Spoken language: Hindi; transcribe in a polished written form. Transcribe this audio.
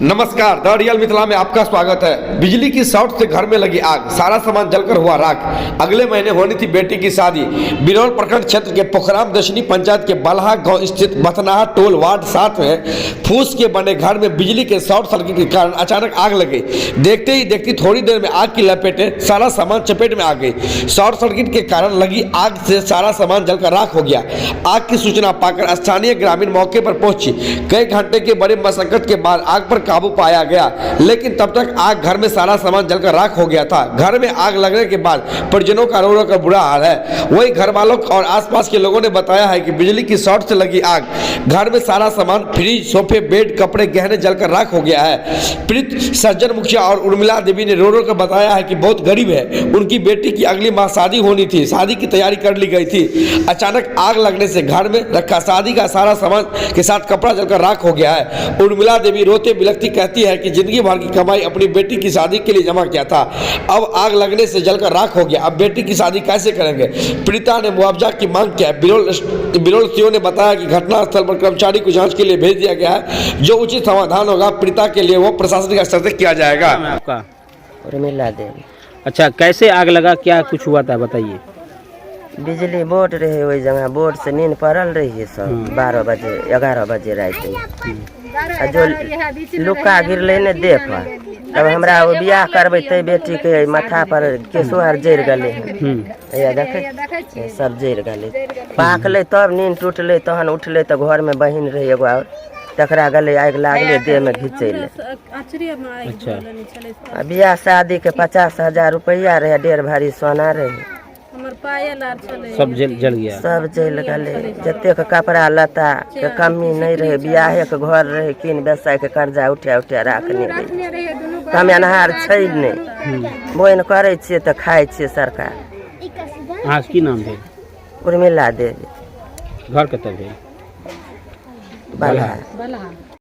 नमस्कार, द रियल मिथिला में आपका स्वागत है। बिजली की शॉर्ट से घर में लगी आग, सारा सामान जलकर हुआ राख। अगले महीने होनी थी बेटी की शादी। बिरौल प्रखंड क्षेत्र के पोखराम दशनी पंचायत के बलहा गांव स्थित बथनाहा टोल वार्ड 7 में फूस के बने घर में बिजली के शॉर्ट सर्किट के कारण अचानक आग लग गई। देखते ही देखती थोड़ी देर में आग की लपेटे सारा सामान चपेट में आ गई। शॉर्ट सर्किट के कारण लगी आग से सारा सामान जलकर राख हो गया। आग की सूचना पाकर स्थानीय ग्रामीण मौके पर पहुंची। कई घंटे के बड़े मशक्कत के बाद आग पर काबू पाया गया, लेकिन तब तक आग घर में सारा सामान जलकर राख हो गया था। घर में आग लगने के बाद परिजनों का रो रो कर बुरा हाल है। वहीं घर वालों और आसपास के लोगों ने बताया है कि बिजली की शॉर्ट से लगी आग, घर में सारा सामान फ्रिज, सोफे, बेड, कपड़े, गहने जलकर राख हो गया है। पीड़ित सज्जन मुखिया और उर्मिला देवी ने रो रो कर बताया है कि बहुत गरीब है, उनकी बेटी की अगली माह शादी होनी थी, शादी की तैयारी कर ली गई थी। अचानक आग लगने से घर में रखा शादी का सारा सामान के साथ कपड़ा जलकर राख हो गया है। उर्मिला देवी रोते बिलखती कहती है कि जिंदगी भर की कमाई अपनी बेटी की शादी के लिए जमा किया था, अब आग लगने से जलकर राख हो गया। अब बेटी की शादी कैसे करेंगे? पीड़िता ने मुआवजा की मांग किया। बिरौल सीओ ने बताया कि घटनास्थल पर कर्मचारी को जांच के लिए भेज दिया गया है। जो उचित समाधान होगा पीड़िता के लिए वो प्रशासनिक स्तर से किया जाएगा। आपका उर्मिला देवी। अच्छा, कैसे आग लगा, क्या कुछ हुआ था बताइए। बिजली बोर्ड रहे वही जगह, बोर्ड से नींद पड़ल रही है सब 12 बजे 11 बजे रात में। जो लुक्का गिरले ने देख तब हमरा वो बियाह करबे ते बेटी के माथा पर केसुआर जर गले देखे सब जर गले। पाकले तब नींद टूटले, तहन उठले तो घर में बहिन रही एगो और, तकरा गले आग लागले, देह में घिचैले। अच्छा, बियाह शादी के 50,000 रुपया रहे, 1.5 भरी सोना रहे, सब जल गया। सब जल गले। जते के कपड़ा लता के कमी नहीं रहे, बियाहे के घर रहे, किन व्यवसाय के कर्जा उठा उठा रखने रहे। हम अनहार छै नहीं, बोइन करे छिए तो खाए छिए सरकार। हाँ, की नाम है? उर्मिला देवी। घर कतऽ भेल? बलहा।